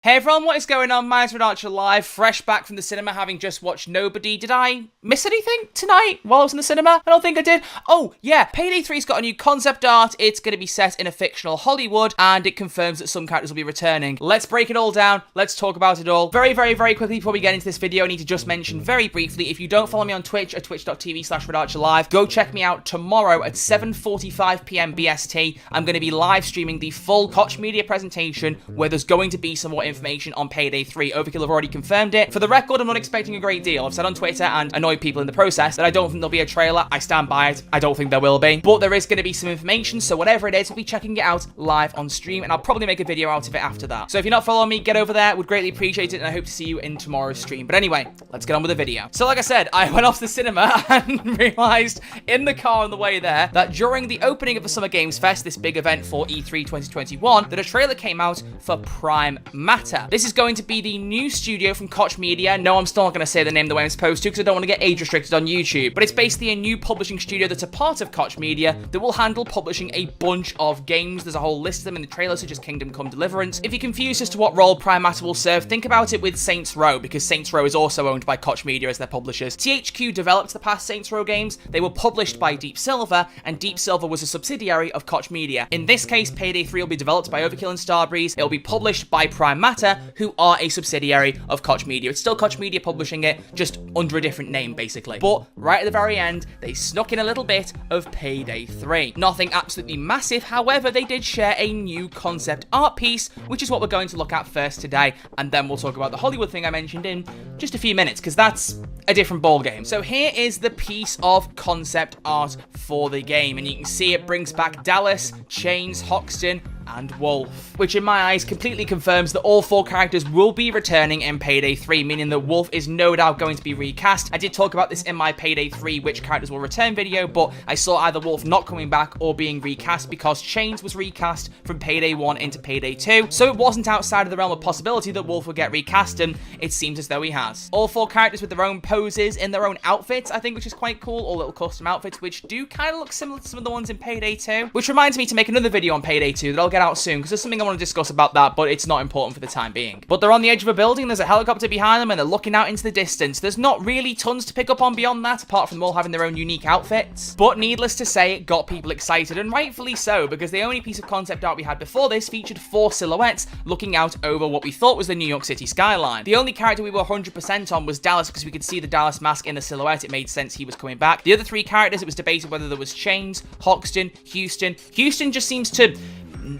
Hey everyone, what is going on? My name's McDonald live, fresh back from the cinema, having just watched Nobody. Did I miss anything tonight while I was in the cinema? I don't think I did. Oh, yeah, Payday 3's got a new concept art. It's going to be set in a fictional Hollywood, and it confirms that some characters will be returning. Let's break it all down. Let's talk about it all. Very quickly before we get into this video, I need to just mention very briefly, if you don't follow me on Twitch at twitch.tv/McDonald, go check me out tomorrow at 7:45 PM BST. I'm going to be live streaming the full Koch Media presentation, where there's going to be some more information on Payday 3. Overkill have already confirmed it. For the record, I'm not expecting a great deal. I've said on Twitter and annoyed people in the process that I don't think there'll be a trailer. I stand by it. I don't think there will be. But there is going to be some information, so whatever it is, we'll be checking it out live on stream, and I'll probably make a video out of it after that. So if you're not following me, get over there. Would greatly appreciate it, and I hope to see you in tomorrow's stream. But anyway, let's get on with the video. So like I said, I went off to the cinema and realized in the car on the way there that during the opening of the Summer Games Fest, this big event for E3 2021, that a trailer came out for Prime Matter. This is going to be the new studio from Koch Media. No, I'm still not going to say the name the way I'm supposed to because I don't want to get age restricted on YouTube. But it's basically a new publishing studio that's a part of Koch Media that will handle publishing a bunch of games. There's a whole list of them in the trailer, such as Kingdom Come Deliverance. If you're confused as to what role Prime Matter will serve, think about it with Saints Row, because Saints Row is also owned by Koch Media as their publishers. THQ developed the past Saints Row games. They were published by Deep Silver, and Deep Silver was a subsidiary of Koch Media. In this case, Payday 3 will be developed by Overkill and Starbreeze. It will be published by Prime Matter, who are a subsidiary of Koch Media. It's still Koch Media publishing it, just under a different name, basically. But right at the very end, they snuck in a little bit of Payday 3. Nothing absolutely massive, however, they did share a new concept art piece, which is what we're going to look at first today, and then we'll talk about the Hollywood thing I mentioned in just a few minutes, because that's a different ball game. So here is the piece of concept art for the game, and you can see it brings back Dallas, Chains, Hoxton, and Wolf, which in my eyes completely confirms that all four characters will be returning in Payday 3, meaning that Wolf is no doubt going to be recast. I did talk about this in my Payday 3 which characters will return video, but I saw either Wolf not coming back or being recast because Chains was recast from Payday 1 into Payday 2, so it wasn't outside of the realm of possibility that Wolf would get recast, and it seems as though he has. All four characters with their own poses in their own outfits, I think, which is quite cool, all little custom outfits, which do kind of look similar to some of the ones in Payday 2, which reminds me to make another video on Payday 2 that I'll get out soon, because there's something I want to discuss about that, but it's not important for the time being. But they're on the edge of a building, there's a helicopter behind them, and they're looking out into the distance. There's not really tons to pick up on beyond that, apart from them all having their own unique outfits. But needless to say, it got people excited, and rightfully so, because the only piece of concept art we had before this featured four silhouettes looking out over what we thought was the New York City skyline. The only character we were 100% on was Dallas, because we could see the Dallas mask in the silhouette. It made sense he was coming back. The other three characters, it was debated whether there was Chains, Hoxton, Houston. Houston just seems to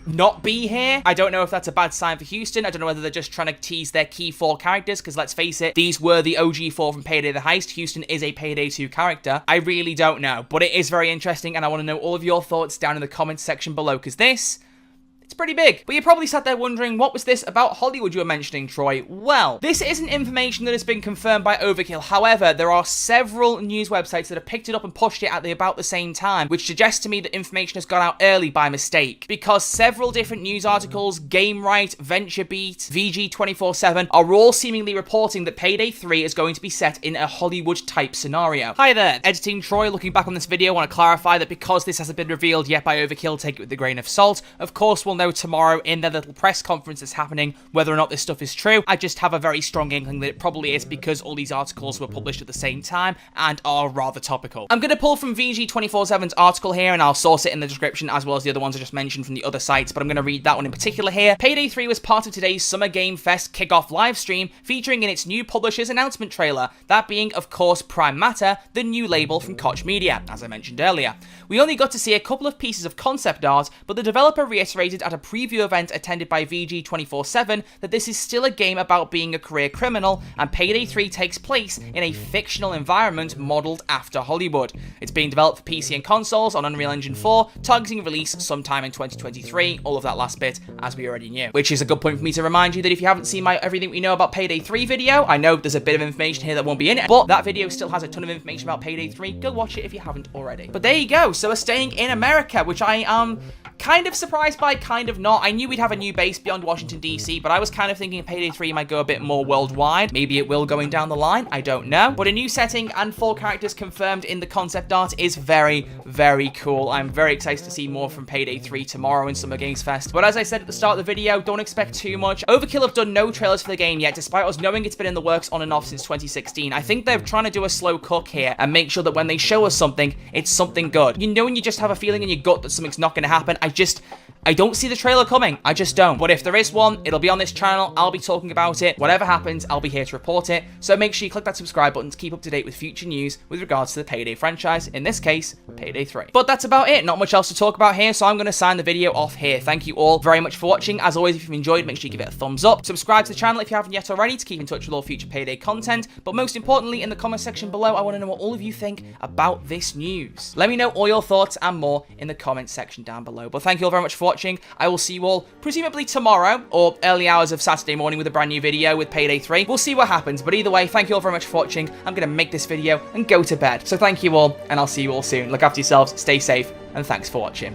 not be here. I don't know if that's a bad sign for Houston. I don't know whether they're just trying to tease their key four characters, because let's face it, these were the OG four from Payday the Heist. Houston is a Payday 2 character. I really don't know, but it is very interesting, and I want to know all of your thoughts down in the comments section below, because it's pretty big. But you're probably sat there wondering, what was this about Hollywood you were mentioning, Troy? Well, this isn't information that has been confirmed by Overkill. However, there are several news websites that have picked it up and pushed it at about the same time, which suggests to me that information has gone out early by mistake. Because several different news articles, GameRight, VentureBeat, VG247, are all seemingly reporting that Payday 3 is going to be set in a Hollywood-type scenario. Hi there, editing Troy. Looking back on this video, I want to clarify that because this hasn't been revealed yet by Overkill, take it with a grain of salt. Of course, we'll know tomorrow in their little press conference that's happening whether or not this stuff is true. I just have a very strong inkling that it probably is, because all these articles were published at the same time and are rather topical. I'm going to pull from VG247's article here, and I'll source it in the description, as well as the other ones I just mentioned from the other sites, but I'm going to read that one in particular here. Payday 3 was part of today's Summer Game Fest kickoff live stream, featuring in its new publisher's announcement trailer, that being, of course, Prime Matter, the new label from Koch Media, as I mentioned earlier. We only got to see a couple of pieces of concept art, but the developer reiterated at a preview event attended by VG247 that this is still a game about being a career criminal, and Payday 3 takes place in a fictional environment modelled after Hollywood. It's being developed for PC and consoles on Unreal Engine 4, targeting release sometime in 2023, all of that last bit, as we already knew. Which is a good point for me to remind you that if you haven't seen my Everything We Know About Payday 3 video, I know there's a bit of information here that won't be in it, but that video still has a ton of information about Payday 3. Go watch it if you haven't already. But there you go, so we're staying in America, which I am kind of surprised by, kind of not. I knew we'd have a new base beyond Washington, D.C., but I was kind of thinking Payday 3 might go a bit more worldwide. Maybe it will going down the line. I don't know. But a new setting and 4 characters confirmed in the concept art is very, very cool. I'm very excited to see more from Payday 3 tomorrow in Summer Games Fest. But as I said at the start of the video, don't expect too much. Overkill have done no trailers for the game yet, despite us knowing it's been in the works on and off since 2016. I think they're trying to do a slow cook here and make sure that when they show us something, it's something good. You know when you just have a feeling in your gut that something's not going to happen? I don't see the trailer coming. I just don't. But if there is one, it'll be on this channel. I'll be talking about it. Whatever happens, I'll be here to report it. So make sure you click that subscribe button to keep up to date with future news with regards to the Payday franchise, in this case, Payday 3. But that's about it. Not much else to talk about here, so I'm going to sign the video off here. Thank you all very much for watching. As always, if you've enjoyed, make sure you give it a thumbs up. Subscribe to the channel if you haven't yet already to keep in touch with all future Payday content. But most importantly, in the comment section below, I want to know what all of you think about this news. Let me know all your thoughts and more in the comment section down below. But thank you all very much for watching. I will see you all presumably tomorrow or early hours of Saturday morning with a brand new video with Payday 3. We'll see what happens, but either way, thank you all very much for watching. I'm going to make this video and go to bed. So thank you all, and I'll see you all soon. Look after yourselves, stay safe, and thanks for watching.